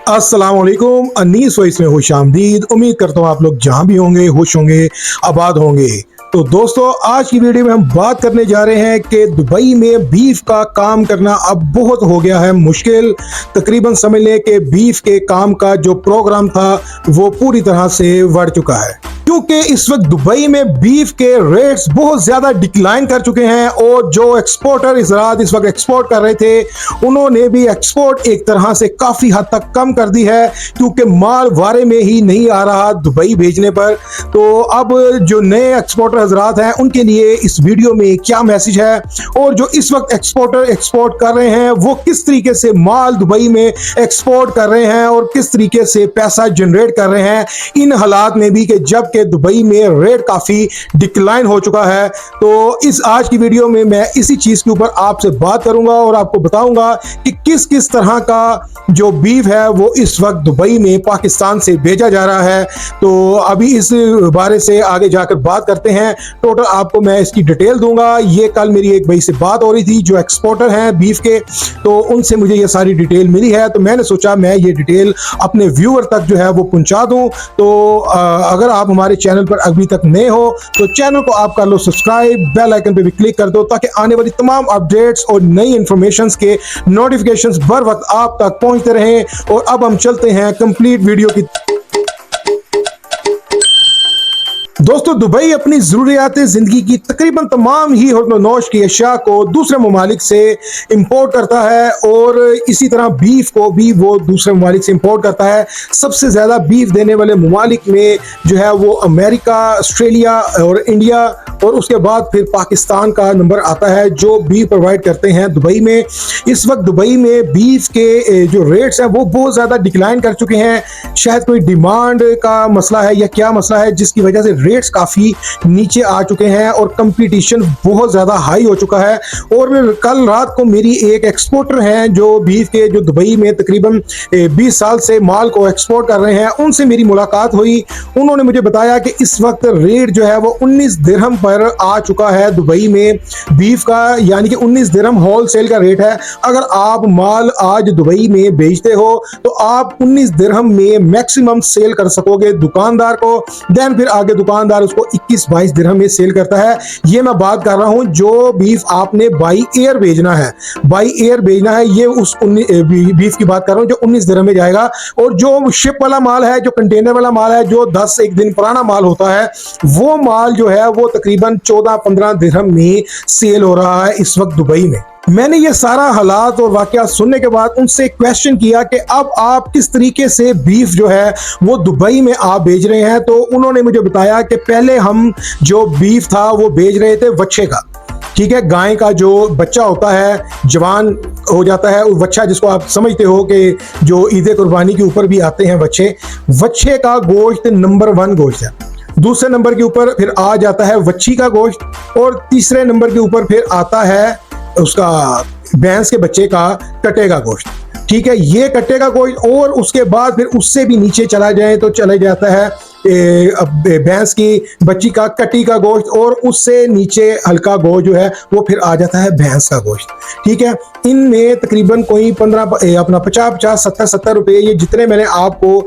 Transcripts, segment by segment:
अस्सलाम वालेकुम। अनीस वॉइस में खुश आमदीद। उम्मीद करता हूँ आप लोग जहाँ भी होंगे खुश होंगे, आबाद होंगे। तो दोस्तों, आज की वीडियो में हम बात करने जा रहे हैं कि दुबई में बीफ का काम करना अब बहुत हो गया है मुश्किल। तकरीबन समझ लें कि बीफ के काम का जो प्रोग्राम था वो पूरी तरह से बढ़ चुका है, क्योंकि इस वक्त दुबई में बीफ के रेट्स बहुत ज़्यादा डिक्लाइन कर चुके हैं और जो एक्सपोर्टर इस वक्त एक्सपोर्ट कर रहे थे उन्होंने भी एक्सपोर्ट एक तरह से काफ़ी हद तक कम कर दी है, क्योंकि माल वारे में ही नहीं आ रहा दुबई भेजने पर। तो अब जो नए एक्सपोर्टर हजरात हैं उनके लिए इस वीडियो में क्या मैसेज है, और जो इस वक्त एक्सपोर्टर एक्सपोर्ट कर रहे हैं वो किस तरीके से माल दुबई में एक्सपोर्ट कर रहे हैं और किस तरीके से पैसा जनरेट कर रहे हैं इन हालात में भी कि जब के दुबई में रेट काफ़ी डिक्लाइन हो चुका है। तो इस आज की वीडियो में मैं इसी चीज़ के ऊपर आपसे बात करूंगा और आपको बताऊंगा कि किस किस तरह का जो बीफ है वो इस वक्त दुबई में पाकिस्तान से भेजा जा रहा है। तो अभी इस बारे से आगे जाकर बात करते हैं। टोटल आपको मैं इसकी डिटेल दूंगा। ये कल मेरी एक भाई से बात हो रही थी जो एक्सपोर्टर हैं बीफ के, तो उनसे मुझे ये सारी डिटेल मिली है। तो मैंने सोचा मैं ये डिटेल अपने व्यूअर तक जो है वो पहुंचा दूं। तो अगर आप हमारे चैनल पर अभी तक नए हो तो चैनल को आप कर लो सब्सक्राइब, बेल आइकन पे भी क्लिक कर दो ताकि आने वाली तमाम अपडेट्स और नई इंफॉर्मेशंस के नोटिफिकेशंस बर वक्त आप तक पहुंचते रहें। और अब हम चलते हैं कंप्लीट वीडियो की। दोस्तों, दुबई अपनी ज़रूरियात ज़िंदगी की तकरीबन तमाम ही नोश की अशिया को दूसरे ममालिक से इंपोर्ट करता है और इसी तरह बीफ को भी वो दूसरे ममालिक से इंपोर्ट करता है। सबसे ज़्यादा बीफ देने वाले ममालिक में जो है वो अमेरिका, ऑस्ट्रेलिया और इंडिया, और उसके बाद फिर पाकिस्तान का नंबर आता है जो बीफ प्रोवाइड करते हैं दुबई में। इस वक्त दुबई में बीफ के जो रेट्स हैं वो बहुत ज़्यादा डिक्लाइन कर चुके हैं। शायद कोई डिमांड का मसला है या क्या मसला है जिसकी वजह से रेट्स काफ़ी नीचे आ चुके हैं और कंपटीशन बहुत ज़्यादा हाई हो चुका है। और कल रात को मेरी एक एक्सपोर्टर हैं जो बीफ के, जो दुबई में तकरीबन 20 साल से माल को एक्सपोर्ट कर रहे हैं, उनसे मेरी मुलाकात हुई। उन्होंने मुझे बताया कि इस वक्त रेट जो है वो 19 दिरहम पर आ चुका है दुबई में बीफ का, यानी कि 19 दिरहम होल सेल का रेट है। अगर आप माल आज दुबई में बेचते हो तो आप 19 दिरहम में मैक्सिमम सेल कर सकोगे दुकानदार को। देन फिर आगे दुकानदार उसको 21-22 दिरहम में सेल करता है। ये मैं बात कर रहा हूं जो बीफ आपने बाई एयर भेजना है, बाई एयर भेजना है, ये उस बीफ की बात कर रहा हूं जो 19 दिरहम में जाएगा। और जो शिप वाला माल है, जो कंटेनर वाला माल है, जो 10-1 दिन पुराना माल होता है, वो माल जो है वो तकरीबन 14-15 दिरहम में सेल हो रहा है इस वक्त दुबई में। मैंने ये सारा हालात और वाकया सुनने के बाद उनसे क्वेश्चन किया कि अब आप किस तरीके से बीफ जो है वो दुबई में आप भेज रहे हैं। तो उन्होंने मुझे बताया कि पहले हम जो बीफ था वो भेज रहे थे वच्छे का, ठीक है, गाय का जो बच्चा होता है, जवान हो जाता है, वच्छा जिसको आप समझते हो कि जो ईद कुर्बानी के ऊपर भी आते हैं वच्छे का गोश्त नंबर 1 गोश्त है। दूसरे नंबर के ऊपर फिर आ जाता है वच्छी का गोश्त, और तीसरे नंबर के ऊपर फिर आता है उसका भैंस के बच्चे का कटे का गोश्त, ठीक है, ये कटे का गोश्त। और उसके बाद फिर उससे भी नीचे चला जाए तो चला जाता है भैंस की बच्ची का कटी का गोश्त, और उससे नीचे हल्का गोश्त जो है वो फिर आ जाता है भैंस का गोश्त, ठीक है। इनमें तकरीबन कोई 50-70 रुपये, ये जितने मैंने आपको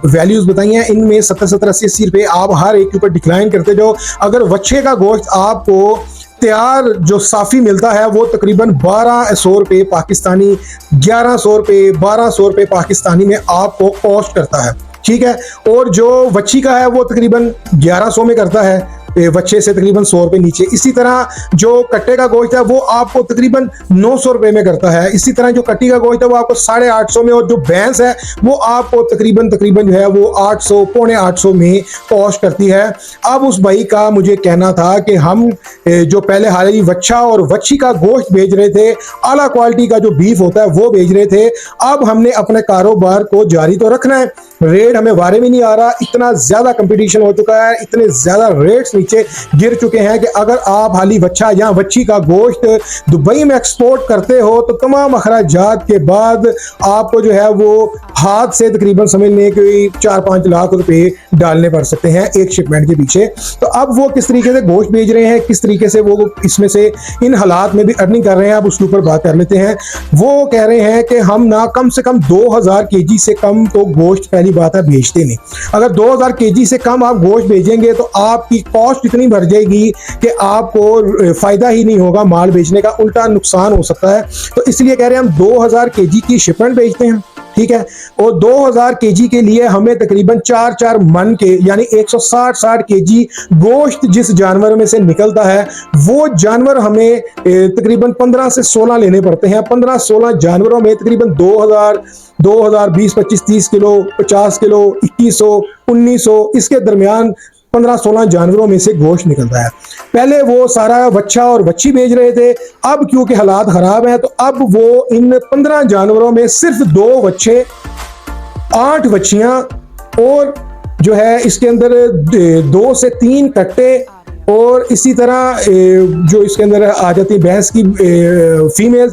वैल्यूज बताई हैं इनमें 70-80 रुपये आप हर एक के ऊपर डिक्लाइन करते जाओ। अगर वच्छे का गोश्त आपको तैयार जो साफ़ी मिलता है वो तकरीबन 1200 रुपये पाकिस्तानी, 1100 रुपये, 1200 रुपये पाकिस्तानी में आपको कॉस्ट करता है, ठीक है। और जो वच्छी का है वो तकरीबन 1100 में करता है, वच्छे से तकरीबन 100 रुपये नीचे। इसी तरह जो कट्टे का गोश्त है वो आपको तकरीबन 900 रुपये में करता है। इसी तरह जो कट्टी का गोश्त है वो आपको 850 में, और जो भैंस है वो आपको तकरीबन जो है वो 800, पौने 800 में कॉस्ट करती है। अब उस भाई का मुझे कहना था कि हम जो पहले हाल वच्छा और वच्छी का गोश्त भेज रहे थे, आला क्वालिटी का जो बीफ होता है वो भेज रहे थे, अब हमने अपने कारोबार को जारी तो रखना है, रेट हमें वारे में नहीं आ रहा, इतना ज्यादा कंपटीशन हो चुका है, इतने ज्यादा रेट्स नीचे गिर चुके हैं कि अगर आप हाली बच्चा या बच्ची का गोश्त दुबई में एक्सपोर्ट करते हो तो तमाम अखराजात के बाद आपको जो है वो हाथ से तकरीबन समझ लें कि 4-5 लाख रुपए डालने पड़ सकते हैं एक शिपमेंट के पीछे। तो अब वो किस तरीके से गोश्त भेज रहे हैं, किस तरीके से वो इसमें से इन हालात में भी अर्निंग कर रहे हैं, अब उसके ऊपर बात कर लेते हैं। वो कह रहे हैं कि हम ना कम से कम 2000 केजी से कम तो गोश्त पहली बात है भेजते नहीं। अगर 2000 केजी से कम आप गोश्त भेजेंगे तो आपकी कॉस्ट इतनी बढ़ जाएगी कि आपको फायदा ही नहीं होगा माल बेचने का, उल्टा नुकसान हो सकता है। तो इसलिए कह रहे हैं हम 2000 केजी की शिपमेंट भेजते हैं, ठीक है। और 2000 केजी के लिए हमें तकरीबन 4-4 मन के यानी 160-60 केजी गोश्त जिस जानवर में से निकलता है वो जानवर हमें तकरीबन 15 से 16 लेने पड़ते हैं। 15-16 जानवरों में तकरीबन 2000, 20, 25, 30 किलो, 50 किलो, 2100, 1900 इसके दरमियान 15-16 जानवरों में से गोश्त निकलता है। पहले वो सारा बच्चा और बच्ची बेच रहे थे, अब क्योंकि हालात खराब हैं तो अब वो इन 15 जानवरों में सिर्फ 2 बच्चे, 8 बच्चियां और जो है इसके अंदर 2 से 3 कट्टे और इसी तरह जो इसके अंदर आ जाती है भैंस की फीमेल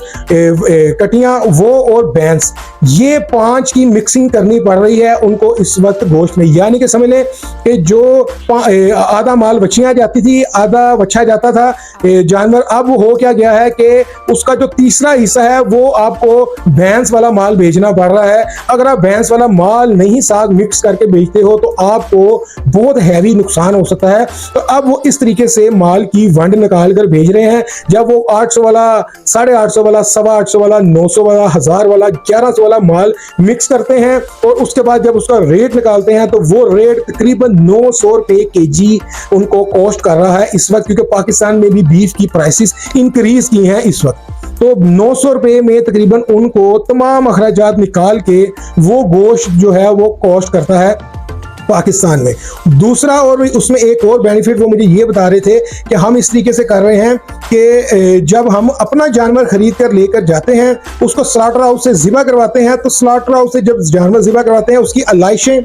कटियां वो और भैंस, ये 5 की मिक्सिंग करनी पड़ रही है उनको इस वक्त गोश्त में। यानी कि समझ लें कि जो आधा माल बच्चियां जाती थी, आधा बच्चा जाता था जानवर, अब हो क्या गया है कि उसका जो तीसरा हिस्सा है वो आपको भैंस वाला माल भेजना पड़ रहा है। अगर आप भैंस वाला माल नहीं साथ मिक्स करके बेचते हो तो आपको बहुत हैवी नुकसान हो सकता है। तो अब वो इस तरीके से माल की वंड निकाल कर भेज रहे हैं। जब वो 800 वाला, 850 वाला, 825 वाला, 900 वाला, 1000 वाला, 1100 वाला माल मिक्स करते हैं और उसके बाद जब उसका रेट निकालते हैं तो वो रेट तकरीबन 900 रुपए केजी उनको कॉस्ट कर रहा है इस वक्त, क्योंकि पाकिस्तान में भी बीफ की प्राइसेस इंक्रीज की हैं इस वक्त। तो 900 रुपए में तकरीबन उनको तमाम अखराजात निकाल के वो गोश्त जो है वो कॉस्ट करता है पाकिस्तान में। दूसरा और उसमें एक और बेनिफिट वो मुझे ये बता रहे थे कि हम इस तरीके से कर रहे हैं कि जब हम अपना जानवर खरीद कर लेकर जाते हैं उसको स्लॉटर हाउस से ज़िबा करवाते हैं, तो स्लॉटर हाउस से जब जानवर ज़िबा करवाते हैं उसकी अलाइशें,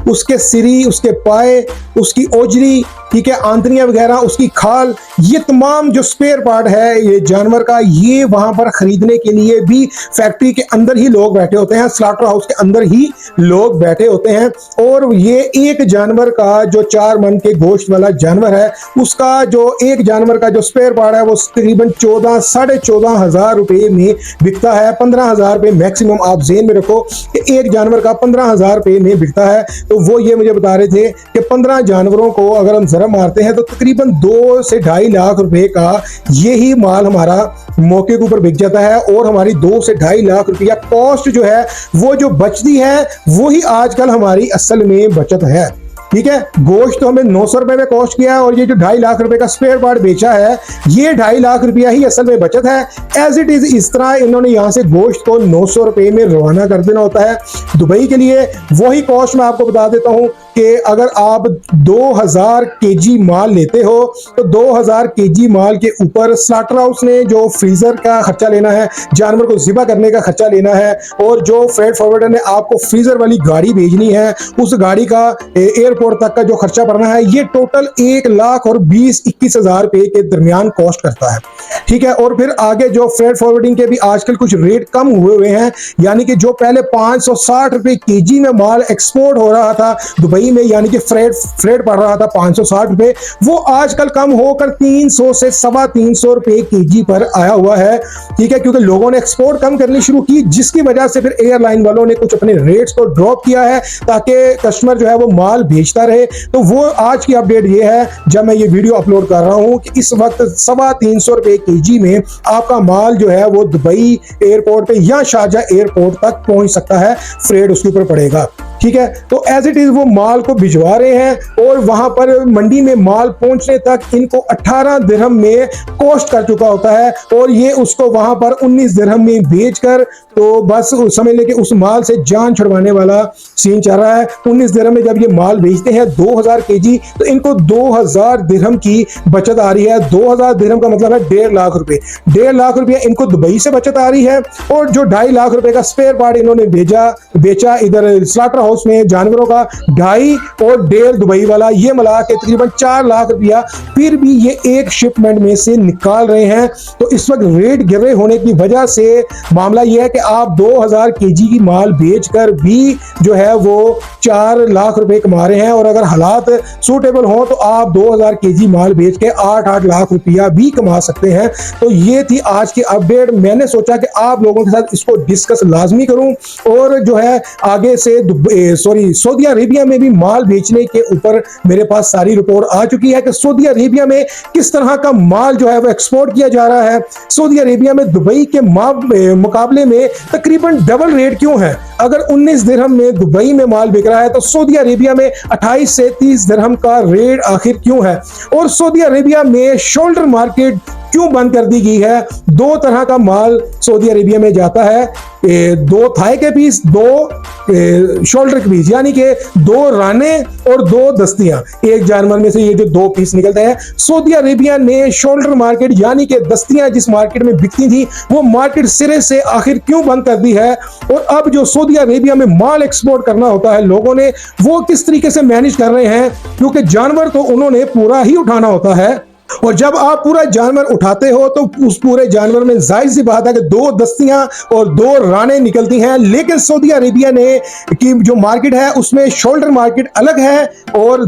उसके सिरी, उसके पाए, उसकी ओजरी, ठीक है, आंतरियां वगैरह, उसकी खाल, ये तमाम जो स्पेयर पार्ट है ये जानवर का, ये वहां पर खरीदने के लिए भी फैक्ट्री के अंदर ही लोग बैठे होते हैं, स्लॉटर हाउस के अंदर ही लोग बैठे होते हैं। और ये एक जानवर का जो 4 मन के गोश्त वाला जानवर है उसका जो एक जानवर का जो स्पेयर पार्ट है वो तकरीबन 14-14.5 हजार रुपए में बिकता है। 15,000 रुपए मैक्सिमम आप जेन में रखो कि एक जानवर का 15,000 रुपए में बिकता है। तो वो ये मुझे बता रहे थे कि 15 जानवरों को अगर हम मारते हैं तो तकरीबन 2 से 2.5 लाख रुपए का यही माल हमारा मौके के ऊपर बिक जाता है और हमारी 2 से 2.5 लाख रुपया कॉस्ट जो है वो जो बचती है वही आजकल हमारी असल में बचत है। ठीक है, गोश्त तो हमें 900 रुपए में कॉस्ट किया है और ये जो 2.5 लाख रुपए का स्पेयर पार्ट बेचा है ये 2.5 लाख रुपया ही असल में बचत है। एज इट इज इस तरह इन्होंने यहाँ से गोश्त को 900 रुपए में रवाना कर देना होता है दुबई के लिए। वही कॉस्ट मैं आपको बता देता हूँ कि अगर आप 2000 केजी माल लेते हो तो 2000 केजी माल के ऊपर स्लॉटर हाउस ने जो फ्रीजर का खर्चा लेना है, जानवर को ज़िबा करने का खर्चा लेना है और जो फ्रेट फॉरवर्डर ने आपको फ्रीजर वाली गाड़ी भेजनी है उस गाड़ी का एयरपोर्ट तक का जो खर्चा पड़ना है, ये टोटल 1,20,21 हजार रुपए के दरमियान कॉस्ट करता है। ठीक है, और फिर आगे जो फ्रेट फॉरवर्डिंग के भी आजकल कुछ रेट कम हुए हैं, यानी कि जो पहले 560 रुपए केजी में माल एक्सपोर्ट हो रहा था दुबई में, यानी कि फ्रेट पड़ रहा था 560 रुपए, वो आजकल कम होकर 300 से 350 रुपए केजी पर आया हुआ है। ठीक है, क्योंकि लोगों ने एक्सपोर्ट कम करनी शुरू की जिसकी वजह से फिर एयरलाइन वालों ने कुछ अपने रेट्स को ड्रॉप किया है ताकि कस्टमर जो है वो माल भेजता रहे। तो वो आज की अपडेट ये है जब मैं ये वीडियो अपलोड कर रहा हूं कि इस वक्त 350 रुपए केजी में आपका माल जो है वो दुबई एयरपोर्ट पे या शारजाह एयरपोर्ट तक पहुंच सकता है, फ्रेट उसके ऊपर पड़ेगा। ठीक है, तो एज इट इज वो माल को भिजवा रहे हैं और वहां पर मंडी में माल पहुंचने तक इनको 18 दिरहम में कॉस्ट कर चुका होता है और ये उसको वहां पर 19 दिरहम में बेचकर तो बस समझ लें कि उस माल से जान छुड़वाने वाला सीन चल रहा है। 19 दिरहम में जब ये माल बेचते हैं 2000 केजी तो इनको 2000 दिरहम की बचत आ रही है। 2000 दिरहम का मतलब है 1.5 लाख रुपए। 1.5 लाख रुपया इनको दुबई से बचत आ रही है और जो 2.5 लाख रुपए का स्पेयर पार्ट इन्होंने बेचा इधर स्लॉटर हाउस में जानवरों का 2.5 और 1.5 दुबई वाला, ये मिला के तकरीबन 4 लाख रुपया फिर भी ये एक शिपमेंट में से निकाल रहे हैं। तो इस वक्त रेट गिरे होने की वजह से मामला यह है कि आप 2000 केजी की माल बेचकर भी जो है वो 4 लाख रुपए कमा रहे हैं, और अगर हालात सूटेबल हो तो आप 2000 केजी माल बेच के 8-8 लाख रुपया भी कमा सकते हैं। तो ये थी आज की अपडेट। मैंने सोचा कि आप लोगों के साथ इसको डिस्कस लाजमी करूं, और जो है आगे से सऊदी अरेबिया में भी माल बेचने के ऊपर मेरे पास सारी रिपोर्ट आ चुकी है कि सऊदी अरेबिया में किस तरह का माल जो है वो एक्सपोर्ट किया जा रहा है। सऊदी अरेबिया में दुबई के मुकाबले में तकरीबन डबल रेट क्यों है? अगर 19 दिरहम में दुबई में माल बिक रहा है तो सऊदी अरेबिया में 28 से 30 दिरहम का रेट आखिर क्यों है? और सऊदी अरेबिया में शोल्डर मार्केट क्यों बंद कर दी गई है? 2 तरह का माल सऊदी अरेबिया में जाता है, 2 थाई के पीस, 2 शोल्डर के पीस, यानी कि 2 राने और 2 दस्तियां। एक जानवर में से ये जो 2 पीस निकलते हैं, सऊदी अरेबिया ने शोल्डर मार्केट यानी कि दस्तियां जिस मार्केट में बिकती थी वो मार्केट सिरे से आखिर क्यों बंद कर दी है? और अब जो सऊदी अरेबिया में माल एक्सपोर्ट करना होता है लोगों ने, वो किस तरीके से मैनेज कर रहे हैं? क्योंकि जानवर तो उन्होंने पूरा ही उठाना होता है, और जब आप पूरा जानवर उठाते हो तो उस पूरे जानवर में जाहिर सी बात है कि 2 दस्तियां और 2 राने निकलती हैं। लेकिन सऊदी अरेबिया ने की जो मार्केट है उसमें शोल्डर मार्केट अलग है और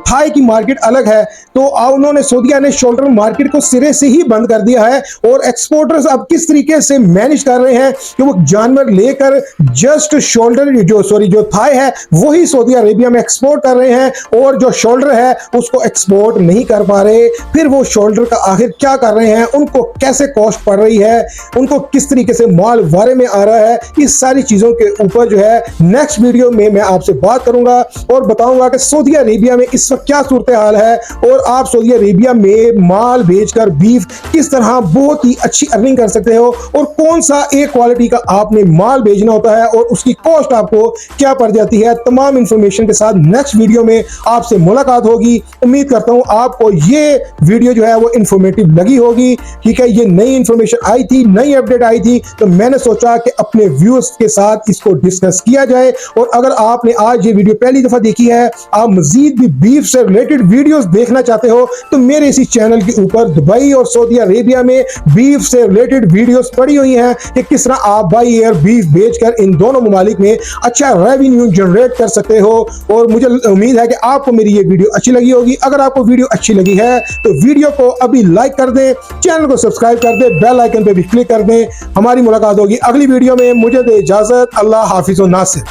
थाई की मार्केट अलग है। तो उन्होंने सऊदीया ने शोल्डर मार्केट को सिरे से ही बंद कर दिया है, और एक्सपोर्टर्स अब किस तरीके से मैनेज कर रहे हैं कि वो जानवर लेकर जस्ट शोल्डर जो थाई है वही सऊदी अरेबिया में एक्सपोर्ट कर रहे हैं, और जो शोल्डर है उसको एक्सपोर्ट नहीं कर पा रहे। फिर वो शोल्डर का आखिर क्या कर रहे हैं, उनको कैसे कॉस्ट पड़ रही है, उनको किस तरीके से माल वारे में आ रहा है, इस सारी चीजों के ऊपर जो है नेक्स्ट वीडियो में मैं आपसे बात करूंगा और बताऊंगा कि सऊदी अरेबिया में इस वक्त क्या सूरत हाल है, और आप सऊदी अरेबिया में माल बेचकर बीफ किस तरह बहुत ही अच्छी अर्निंग कर सकते हो, और कौन सा एक क्वालिटी का आपने माल बेचना होता है और उसकी कॉस्ट आपको क्या पड़ जाती है। तमाम इंफॉर्मेशन के साथ नेक्स्ट वीडियो में आपसे मुलाकात होगी। उम्मीद करता हूं आपको ये वीडियो जो है वो इंफॉर्मेटिव लगी होगी। ठीक है, ये नई इंफॉर्मेशन आई थी, नई अपडेट आई थी, तो मैंने सोचा कि अपने व्यूअर्स के साथ इसको डिस्कस किया जाए। और अगर आपने आज ये वीडियो पहली दफा देखी है, आप मजीद भी बीफ से रिलेटेड वीडियोस देखना चाहते हो, तो मेरे इसी चैनल के ऊपर दुबई और सऊदी अरेबिया में बीफ से रिलेटेड वीडियोस पड़ी हुई हैं कि किस तरह आप बाई एयर बीफ बेचकर इन दोनों ममालिक में अच्छा रेवेन्यू जनरेट कर सकते हो। और मुझे उम्मीद है कि आपको मेरी ये वीडियो अच्छी लगी होगी। अगर आपको वीडियो अच्छी लगी है तो वीडियो को अभी लाइक कर दें, चैनल को सब्सक्राइब कर दें, बेल आइकन पे भी क्लिक कर दें। हमारी मुलाकात होगी अगली वीडियो में। मुझे दे इजाजत। अल्लाह हाफिज़ व नासिर।